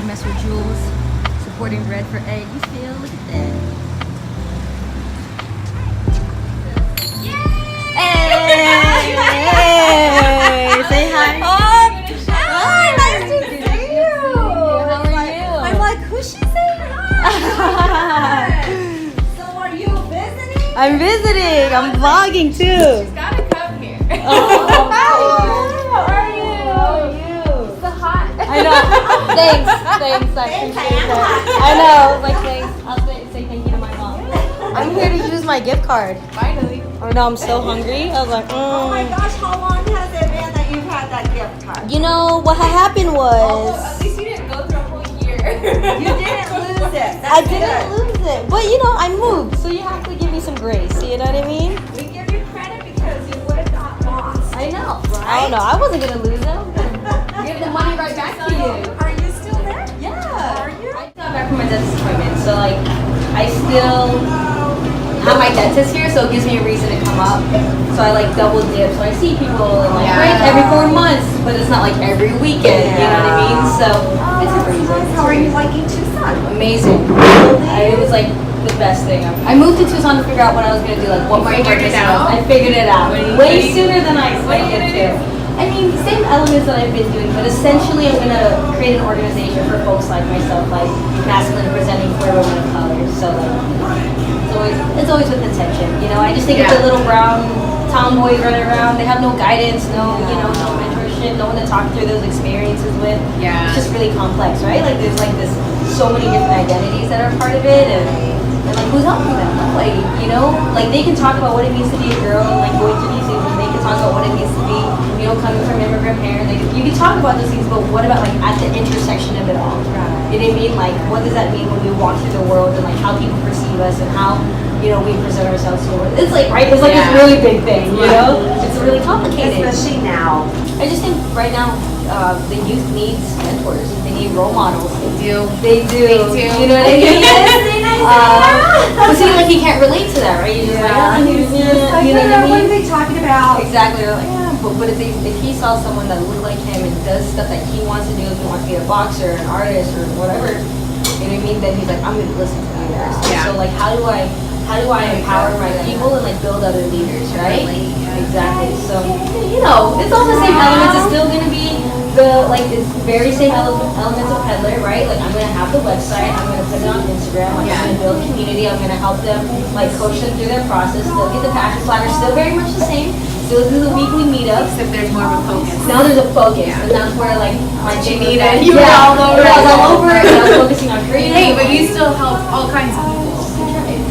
side mess with Jules. Supporting Red for Egg. You feel? Look at that. Hey! Say hi. Hi, nice to see you. How are you? I'm like, who's she saying hi? So are you visiting? I'm visiting. I'm vlogging too. She's gotta come here. Oh, How are you? So hot. I know. Thanks. I appreciate that. I know. Like, thanks. I'll say thank you to my mom. I'm here to use my gift card. Finally. Oh no, I'm so hungry. I was like, Oh my gosh, how long has it been that you've had that gift card? You know what had happened Although, was at least you didn't go through a whole year. You didn't lose it. That's I didn't good. lose it, but you know I moved, so you have to give me some grace. You know what I mean? We give you credit because you would have got lost. I know. I don't know. I wasn't gonna lose it. Give the money right back to you. Are you still there? Yeah. Are you? I got back from my dentist appointment, so like I still have my dentist here, so it gives me a reason to come up. So I like double dip. So I see people like right every 4 months, but it's not like every weekend. You know what I mean? So it's a reason. How are you liking Tucson? Amazing. It was like the best thing. I moved to Tucson to figure out what I was gonna do, like what my figured purpose it out? was. I figured it out way sooner than I What are you expected gonna to. I mean, same elements that I've been doing, but essentially I'm gonna create an organization for folks like myself, like masculine presenting queer women of color. So like, it's always with intention. You know, I just think it's the little brown tomboys running around. They have no guidance, no mentorship, no one to talk through those experiences with. Yeah. It's just really complex, right? Like there's like this so many different identities that are part of it, and like who's helping them? Like like they can talk about what it means to be a girl, and like going through these things, and they can talk about what it means to be, coming from immigrant parents. Like you can talk about those things, but what about like at the intersection of it all? You know what I mean? Like what does that mean when we walk through the world, and like how people perceive us, and how we present ourselves to the world? It's like it's like this really big thing, It's really complicated. Especially now. I just think right now the youth needs mentors. They need role models. They do. You know what I mean? But see, like he can't relate to that, right? You're just like, you know what I What are mean? they talking about? Exactly. They're like, but if he saw someone that looked like him and does stuff that he wants to do, if he wants to be a boxer, an artist, or whatever, you know what I mean? Then he's like, I'm gonna listen to you guys. Yeah. So like, how do I empower my people and like build other leaders, right? Exactly. So it's all the same elements. It's still gonna be it's very same elements of peddler, right? Like I'm gonna have the website, I'm gonna put it on Instagram, I'm gonna build community, I'm gonna help them, like coach them through their process. They'll get the passion platter, still very much the same. Still do the weekly meetups. Except there's more of a focus. Now there's a focus, and that's where like my You thing need was, it. You were all over I was it. all over it. And I was focusing on creating. Hey, but you still help all kinds of people.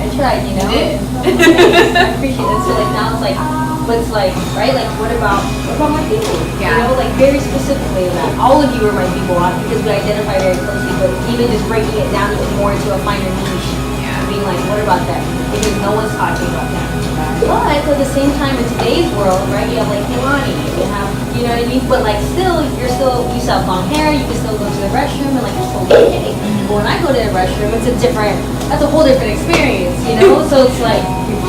I tried, You did. I appreciate it. So like now it's like, but it's like, right? Like what about my people? Yeah. Like very specifically that all of you are my people because we identify very closely. But even just breaking it down even more into a finer niche, being like, what about that? Because no one's talking about that. But at the same time, in today's world, right? You have like Milani, you have, you know what I mean? But like still, you still have long hair. You can still go to the restroom and like it's totally okay. But when I go to the restroom, that's a whole different experience, So it's like,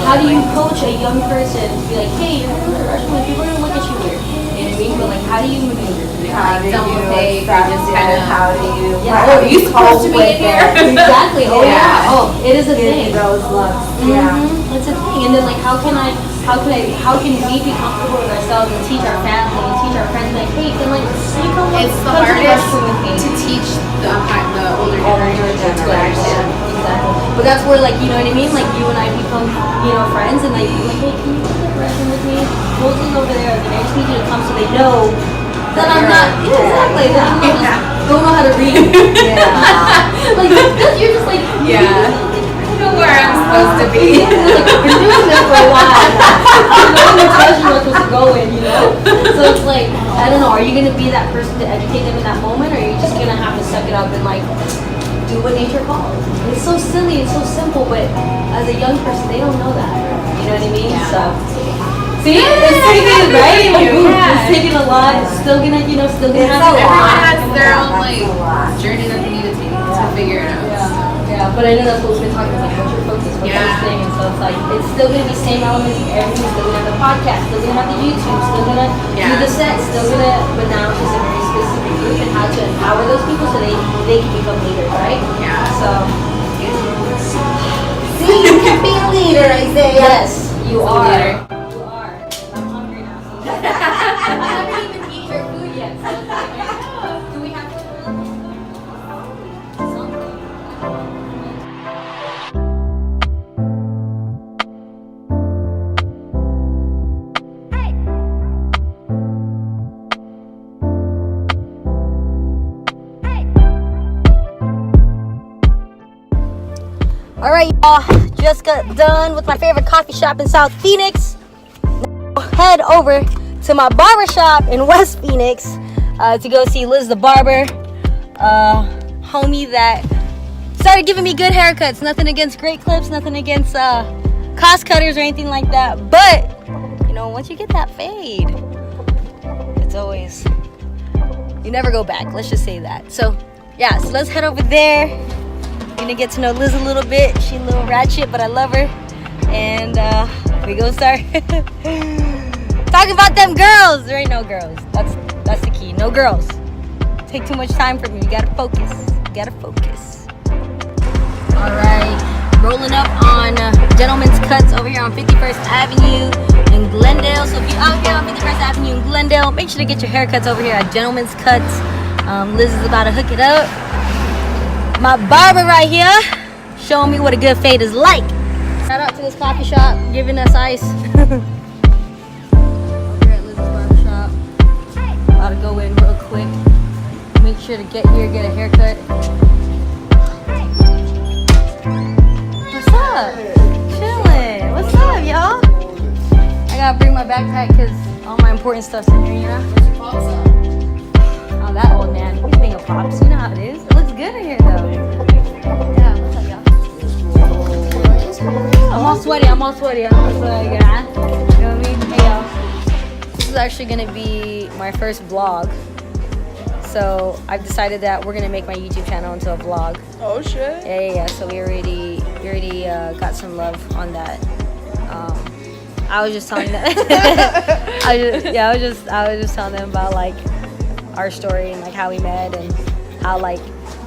how do you coach a young person to be like, hey, you're gonna go to the restroom, and people are gonna look at you weird. You know what I mean? But like, how do you maneuver? How do Double you take, accept just it? kinda- How do you? Are you supposed to be in here? Exactly. Oh yeah. Oh, it is a thing. Those looks. Yeah. It's a thing. And then like, how can we be comfortable with ourselves and teach our family and teach our friends like, hey, can like, you come It's the come to hardest restroom with me. to teach the older generation to Exactly. understand. But that's where like, you know what I mean? Like you and I become, friends and like, you're like, hey, can you go to the restroom with me? Moses over there, and I just need you to come so they know that I'm not, exactly, that I'm not just don't know how to read. Like, you're just like, I know where I'm supposed to be. Like, I've been doing this for a while now. I know the direction we're supposed to go in, So it's like, I don't know, are you going to be that person to educate them in that moment, or are you just going to have to suck it up and like, do what nature calls? It's so silly, it's so simple, but as a young person, they don't know that. You know what I mean? So, see, it's taking, right? Like, it's taking a lot. It's still gonna, still gonna have a Everyone lot. has their own journey that they need to take to figure it out. Yeah, but I know that's what we've been talking about. Like, what's your focus? What's your thing? And so it's like, it's still gonna be same elements of everything. Still gonna have the podcast. Still gonna have the YouTube. Still gonna do the set. Still gonna, but now it's just a very specific group and how to empower empower those people so they can become leaders, right? Yeah. So See, you can be a leader, Isaiah. yes, you are. leader. You are. I'm hungry now. So I haven't even eaten your food yet. So it's like, do we have to? Something. All right, y'all. Just got done with my favorite coffee shop in South Phoenix. Now head over to my barber shop in West Phoenix to go see Liz the barber, homie that started giving me good haircuts. Nothing against great clips, nothing against cost cutters or anything like that. But you know, once you get that fade, it's always, you never go back. Let's just say that. So yeah, so let's head over there. Gonna get to know Liz a little bit. She a little ratchet, but I love her. And we gonna start talking about them girls. There ain't no girls. That's the key. No girls. Take too much time from you. You gotta focus. You gotta focus. All right, rolling up on Gentleman's Cuts over here on 51st Avenue in Glendale. So if you're out here on 51st Avenue in Glendale, make sure to get your haircuts over here at Gentleman's Cuts. Liz is about to hook it up. My barber right here showing me what a good fade is like. Shout out to this coffee shop giving us ice. Over here at Liz's barber shop. About to go in real quick. Make sure to get here, get a haircut. What's up? Chilling. What's up, y'all? I gotta bring my backpack because all my important stuff's in here, you know? Oh, that old man. He's being a pops. You know how it is. It looks good in here, though. Yeah, what's up, y'all? I'm all sweaty. I'm all sweaty. Yeah. You know what I mean? Hey, y'all. This is actually going to be my first vlog. So I've decided that we're going to make my YouTube channel into a vlog. Oh shit. Yeah. So we already got some love on that. I was just telling them. I was just telling them about like our story and like how we met and how like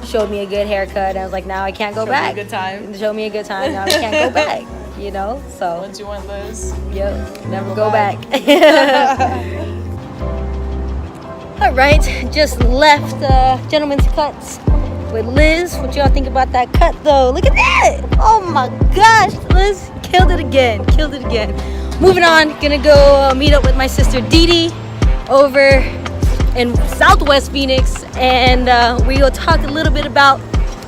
showed me a good haircut and I was like, now I can't go back. Showed me a good time. Showed me a good time. Now I can't go back. You know. So Once you want Liz. yep, never go back. All right, just left Gentleman's Cuts with Liz. What y'all think about that cut though? Look at that! Oh my gosh, Liz killed it again. Killed it again. Moving on, gonna go meet up with my sister Dee Dee over in Southwest Phoenix, and we will talk a little bit about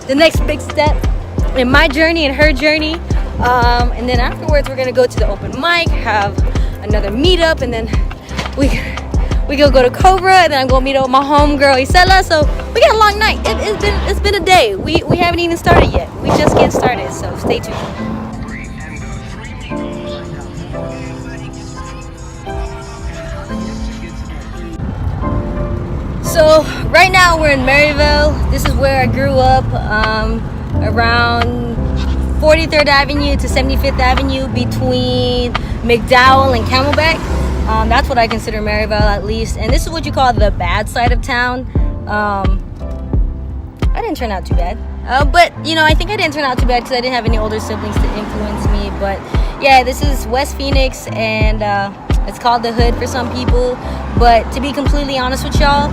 the next big step in my journey and her journey. And then afterwards, we're gonna go to the open mic, have another meetup, and then we go to Cobra, and then I'm gonna meet up with my homegirl Isela. So we got a long night. It's been a day. We haven't even started yet. We just getting started. So stay tuned. So right now we're in Maryville. This is where I grew up, around 43rd Avenue to 75th Avenue between McDowell and Camelback. That's what I consider Maryville at least. And this is what you call the bad side of town. I didn't turn out too bad. But, you know, I think I didn't turn out too bad because I didn't have any older siblings to influence me. But yeah, this is West Phoenix, and it's called the Hood for some people. But to be completely honest with y'all,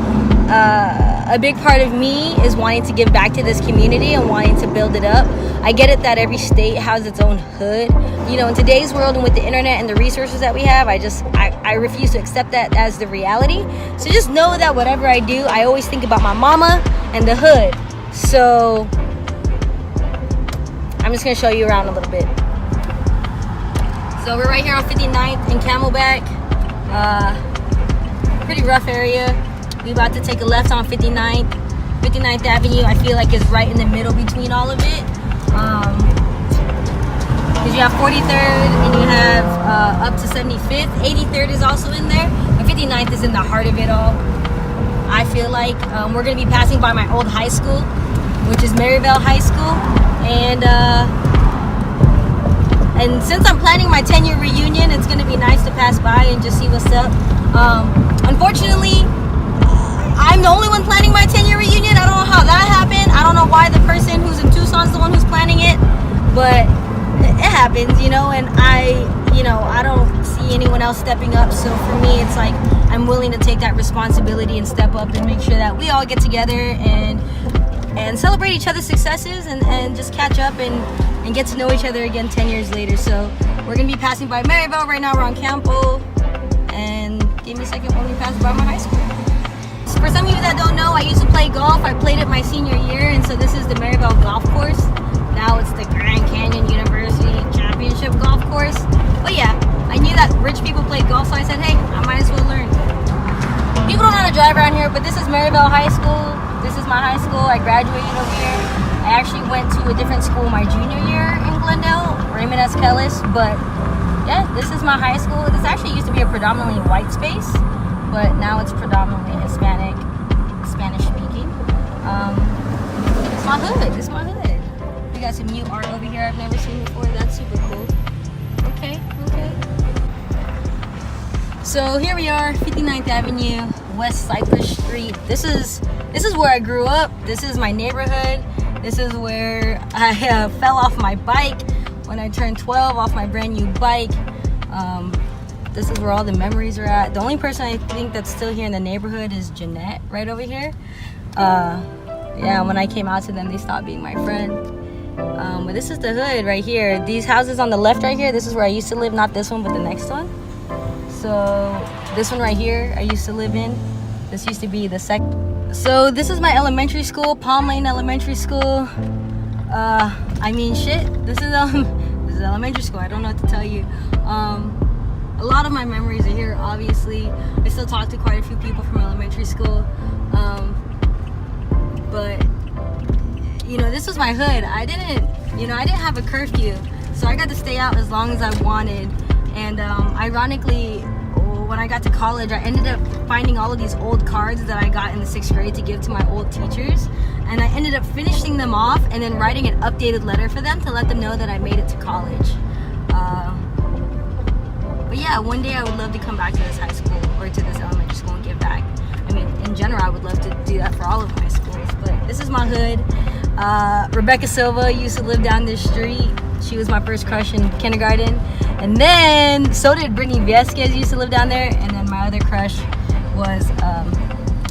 a big part of me is wanting to give back to this community and wanting to build it up. I get it that every state has its own hood. You know, in today's world and with the internet and the resources that we have, I refuse to accept that as the reality. So just know that whatever I do, I always think about my mama and the hood. So I'm just gonna show you around a little bit. So we're right here on 59th and Camelback. Pretty rough area. We about to take a left on 59th Avenue. I feel like it's right in the middle between all of it. Because you have 43rd and you have up to 75th. 83rd is also in there. But 59th is in the heart of it all. I feel like we're going to be passing by my old high school, which is Maryville High School. And since I'm planning my 10-year reunion, it's going to be nice to pass by and just see what's up. Unfortunately, I'm the only one planning my 10-year reunion. but it happens, you know, and I don't see anyone else stepping up. So for me, it's like I'm willing to take that responsibility and step up and make sure that we all get together and celebrate each other's successes and just catch up and get to know each other again 10 years later. So we're gonna be passing by Maryville right now. We're on Campo, and give me a second when we pass by my high school. For some of you that don't know, I used to play golf. I played it my senior year, and so this is the Maryville golf course. Now it's the Grand Canyon University Championship golf course. But yeah, I knew that rich people played golf, so I said, hey, I might as well learn. People don't know how to drive around here, but this is Maryville High School. This is my high school. I graduated over here. I actually went to a different school my junior year in Glendale, Raymond S. Kellis. But yeah, this is my high school. This actually used to be a predominantly white space, but now it's predominantly Hispanic, Spanish speaking. It's my hood. It's my hood. We got some new art over here I've never seen before. That's super cool. Okay. So here we are, 59th Avenue, West Cypress Street. This is where I grew up. This is my neighborhood. This is where I fell off my bike when I turned 12, off my brand new bike. This is where all the memories are at. The only person I think that's still here in the neighborhood is Jeanette, right over here. Yeah, when I came out to them, they stopped being my friend. But this is the hood right here. These houses on the left right here, this is where I used to live. Not this one, but the next one. So this one right here, I used to live in. This used to be the So this is my elementary school, Palm Lane Elementary School. I mean, shit. This is elementary school. I don't know what to tell you. A lot of my memories are here. Obviously, I still talk to quite a few people from elementary school. But you know, this was my hood. I didn't have a curfew, so I got to stay out as long as I wanted. And ironically, when I got to college, I ended up finding all of these old cards that I got in the 6th grade to give to my old teachers, and I ended up finishing them off and then writing an updated letter for them to let them know that I made it to college. But yeah, one day I would love to come back to this high school or to this elementary school and give back. I mean, in general, I would love to do that for all of my schools, but this is my hood. Rebecca Silva used to live down this street. She was my first crush in kindergarten. And then, so did Brittany Viesquez used to live down there. And then my other crush was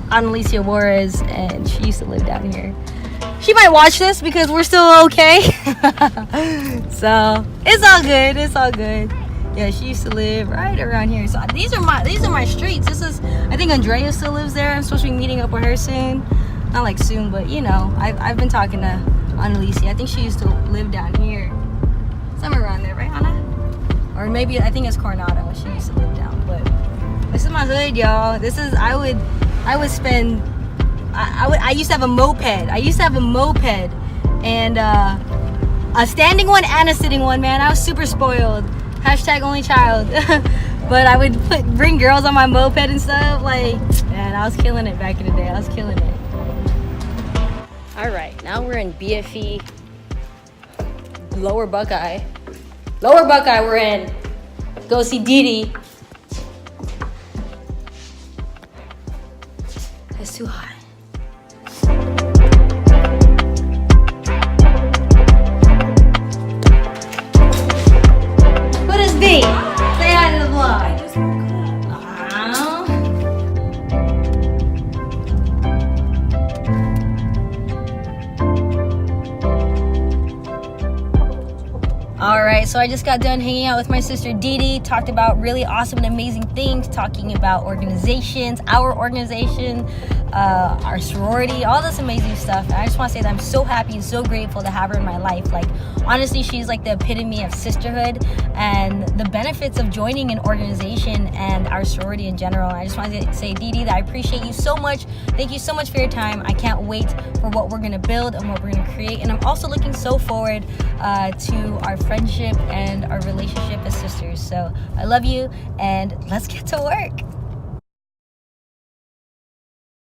Annalicia Juarez, and she used to live down here. She might watch this because we're still okay. So, it's all good. It's all good. Yeah, she used to live right around here. So these are my streets. This is, I think Andrea still lives there. I'm supposed to be meeting up with her soon. Not like soon, but you know, I've been talking to Annalisa. I think she used to live down here. Somewhere around there, right, Anna? Or maybe, I think it's Coronado. She used to live down. But this is my hood, y'all. This is, I used to have a moped. And a standing one and a sitting one, man. I was super spoiled. Hashtag only child. But I would bring girls on my moped and stuff. Like, man, I was killing it back in the day. I was killing it. All right, now we're in BFE, Lower Buckeye. Lower Buckeye, we're in. Go see Didi. It's too hot. What is B? Say hi to the vlog. I just woke up. Alright, so I just got done hanging out with my sister Didi, talked about really awesome and amazing things, talking about organizations, our organization, our sorority, all this amazing stuff. And I just want to say that I'm so happy and so grateful to have her in my life. Like, honestly, she's like the epitome of sisterhood and the benefits of joining an organization and our sorority in general. And I just want to say, Didi, that I appreciate you so much. Thank you so much for your time. I can't wait for what we're going to build and what we're going to create. And I'm also looking so forward to our friendship and our relationship as sisters. So I love you, and let's get to work.